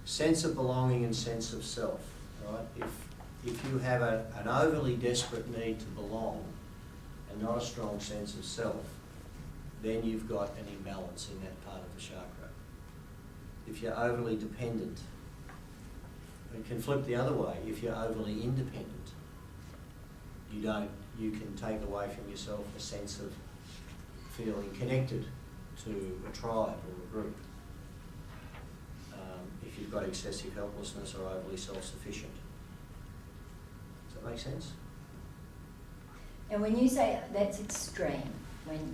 sense of belonging and sense of self, right? If you have an overly desperate need to belong and not a strong sense of self, then you've got an imbalance in that part of the chakra. If you're overly dependent, it can flip the other way. If you're overly independent, you can take away from yourself a sense of feeling connected to a tribe or a group. If you've got excessive helplessness or overly self-sufficient. Does that make sense? And when you say that's extreme,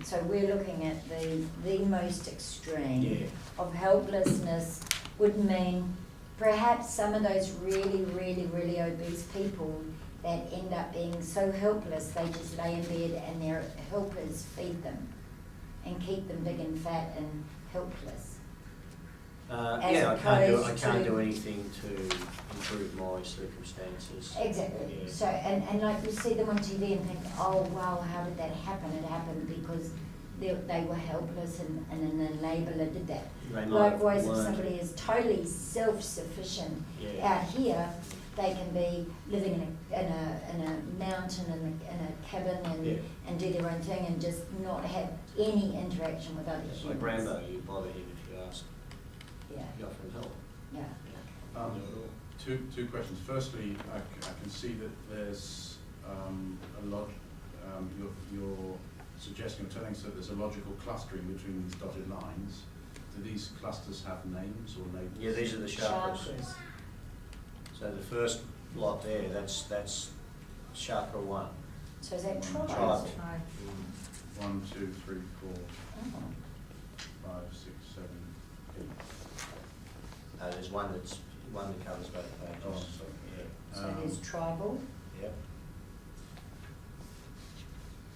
so we're looking at the most extreme of helplessness would mean perhaps some of those really, really, really obese people that end up being so helpless they just lay in bed and their helpers feed them and keep them big and fat and helpless. I can't do anything to improve my circumstances. Exactly. Yeah. So and like you see them on TV and think, oh wow, how did that happen? It happened because they were helpless and an enabler did that. Likewise, if somebody is totally self-sufficient out here, they can be living in a mountain in a cabin and do their own thing and just not have any interaction with other humans. Like Rambo, you bother him if you ask. Yeah. You offer him help. Yeah. Two questions. Firstly, I can see that there's a lot. You're suggesting or telling us that there's a logical clustering between these dotted lines. Do these clusters have names or labels? Yeah, these are the chakras. So the first block there, that's chakra 1. So is that tribe? Tribe. 1, 2, 3, 4, Oh. 5, 6, 7, 8. There's one that covers both pages. Oh, sorry. Yeah. So there's tribal. Yep.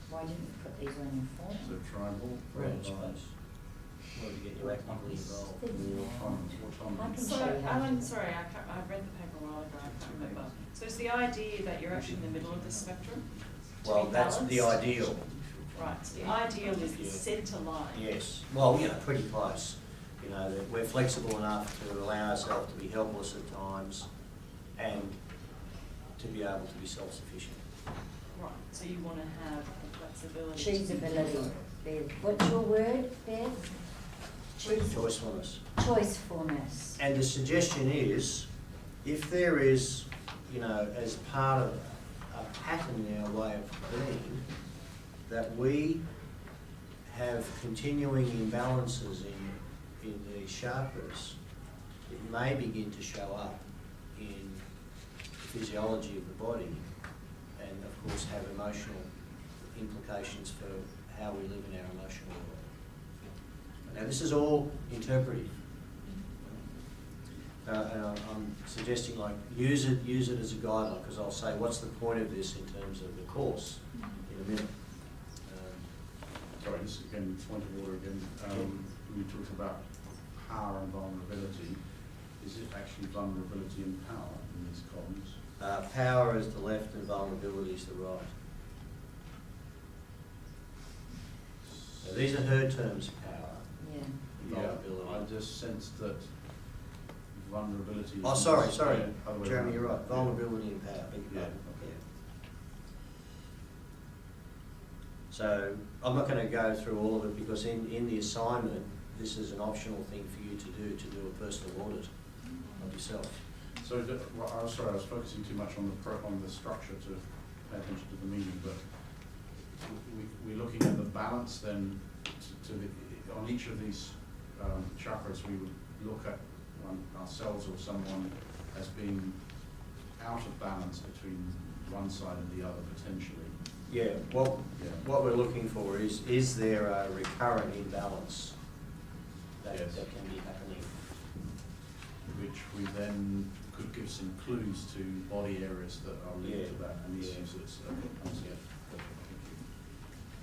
Why didn't you put these on your form? So tribal. Branch space. Well, to get you actively involved. I can So, show you how to Alan, do it. sorry, I read the paper a while ago, I can't remember. So is the idea that you're actually in the middle of the spectrum? To Well, be that's the balanced? ideal. Right, so the ideal is the centre line. Yes. Well, pretty close. That we're flexible enough to allow ourselves to be helpless at times and to be able to be self-sufficient. Right, so you want to have the flexibility. Choosability. Bev. What's your word, Bev? Choicefulness. Choicefulness. And the suggestion is, if there is, as part of a pattern in our way of being, that we have continuing imbalances in the chakras, it may begin to show up in the physiology of the body and, of course, have emotional implications for how we live in our emotional world. Now, this is all interpretive. And I'm suggesting, use it as a guideline, because I'll say, what's the point of this in terms of the course in a minute. Sorry, this is again point of order again. We talked about power and vulnerability. Is it actually vulnerability and power in these columns? Power is the left and vulnerability is the right. Now, these are her terms of power. Yeah. Vulnerability. I just sensed that vulnerability. Oh, sorry, other way Jeremy, around. you're right. Vulnerability and power. Beg your Yeah. pardon. So I'm not going to go through all of it because in the assignment, this is an optional thing for you to do a personal audit of yourself. So, I was focusing too much on the structure to pay attention to the meaning, but we're looking at the balance then on each of these chakras. We would look at ourselves or someone as being out of balance between one side and the other potentially. Yeah. What we're looking for is there a recurrent imbalance that can be happening, which we then could give some clues to body areas that are linked to that and issues that's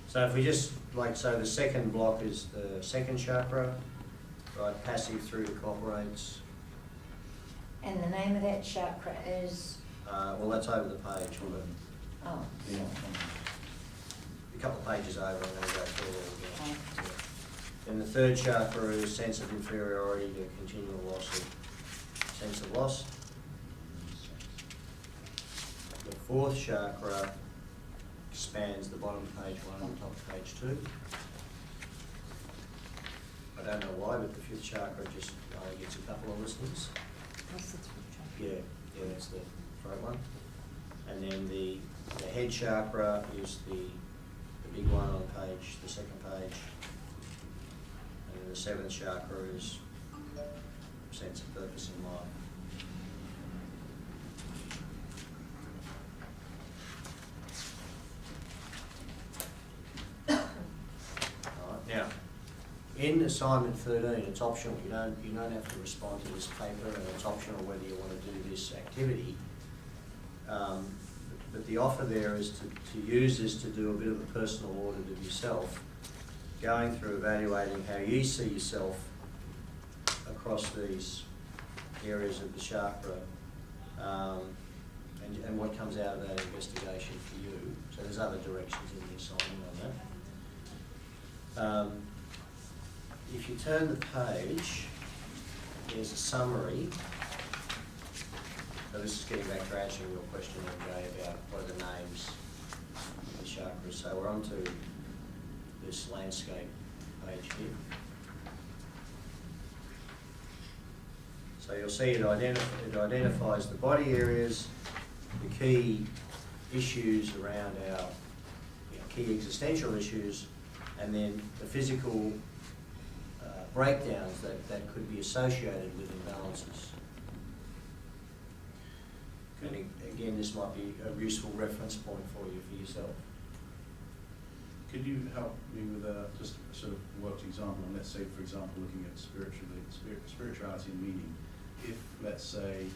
So if we just, so the second block is the second chakra, right, passive through to cooperates. And the name of that chakra is? Well, that's over the page. Oh. Yeah. A couple of pages over, I'm going to go through it all again. Okay. And the third chakra is sense of inferiority to continual loss of sense lost. The fourth chakra expands the bottom of page 1 and top of page 2. I don't know why, but the fifth chakra just only gets a couple of listeners. What's the throat chakra? Yeah, that's the throat one. And then the head chakra is the big one on the second page. And then the seventh chakra is sense of purpose in life. Now, in assignment 13, it's optional. You don't have to respond to this paper, and it's optional whether you want to do this activity. But the offer there is to use this to do a bit of a personal audit of yourself, going through evaluating how you see yourself across these areas of the chakra, and what comes out of that investigation for you. So there's other directions in the assignment on that. If you turn the page, there's a summary. So this is getting back to answering your question, Jay, about what are the names of the chakras. So we're on to this landscape page here. So you'll see it identifies the body areas, the key issues around our key existential issues, and then the physical breakdowns that could be associated with imbalances. And again, this might be a useful reference point for you for yourself. Could you help me with just a sort of worked example? And let's say, for example, looking at spirituality and meaning. If, let's say,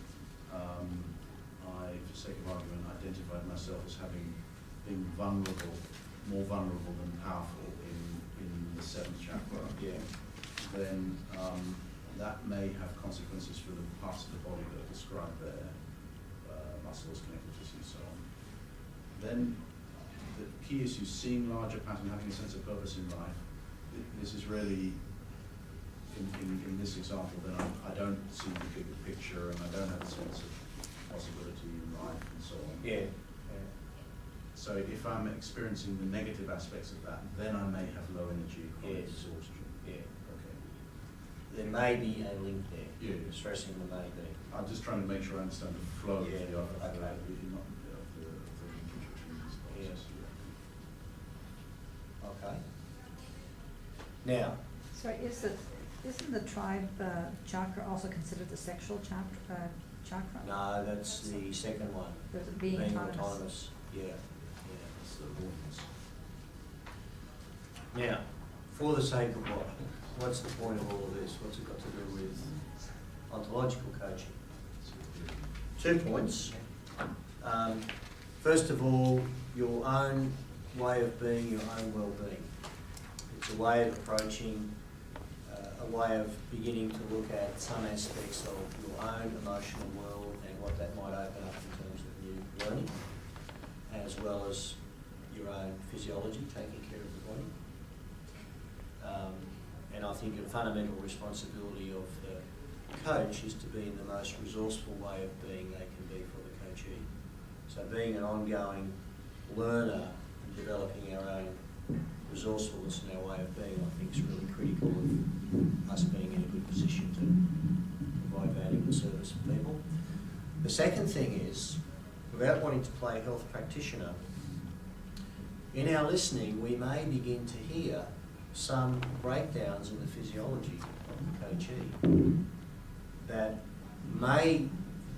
I, for sake of argument, identified myself as having been more vulnerable than powerful in the seventh chakra, Yeah. then that may have consequences for the parts of the body that are described there, muscles, connective tissue, so on. Then the key is you seeing larger pattern, having a sense of purpose in life. This is really, in this example, then I don't see the bigger picture, and I don't have a sense of possibility in life and so on. Yeah. So if I'm experiencing the negative aspects of that, then I may have low energy, chronic Yes. exhaustion. Yeah. Okay. There may be a link there. Yeah. Stressing the may be. I'm just trying to make sure I understand the flow Yeah, of the other, okay. not the linkage between these Yes. processes. Okay. Now, Sorry, isn't the tribe chakra also considered the sexual chakra? no, that's the second one. There's being autonomous. Yeah. Yeah. It's the awareness. Now, for the sake of what's the point of all of this? What's it got to do with ontological coaching? 2 points. First of all, your own way of being, your own well-being. It's a way of approaching, a way of beginning to look at some aspects of your own emotional world and what that might open up in terms of new learning, as well as your own physiology, taking care of the body. And I think a fundamental responsibility of the coach is to be in the most resourceful way of being they can be for the coachee. So being an ongoing learner and developing our own resourcefulness in our way of being, I think, is really critical of us being in a good position to provide valuable service for people. The second thing is, without wanting to play health practitioner, in our listening we may begin to hear some breakdowns in the physiology of the coachee that may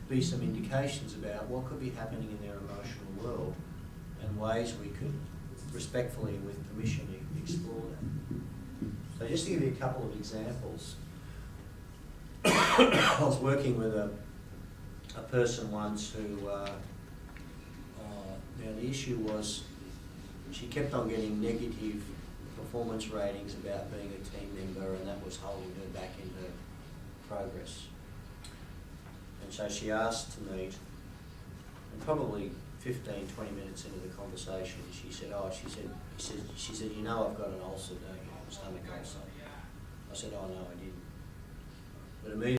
be some indications about what could be happening in their emotional world and ways we could respectfully and with permission explore that. So just to give you a couple of examples, I was working with a person once who, now the issue was she kept on getting negative performance ratings about being a team member, and that was holding her back in her progress. And so she asked to meet, and probably 15, 20 minutes into the conversation, she said, you know I've got an ulcer, don't you? A stomach ulcer. I said, oh no, I didn't. But immediately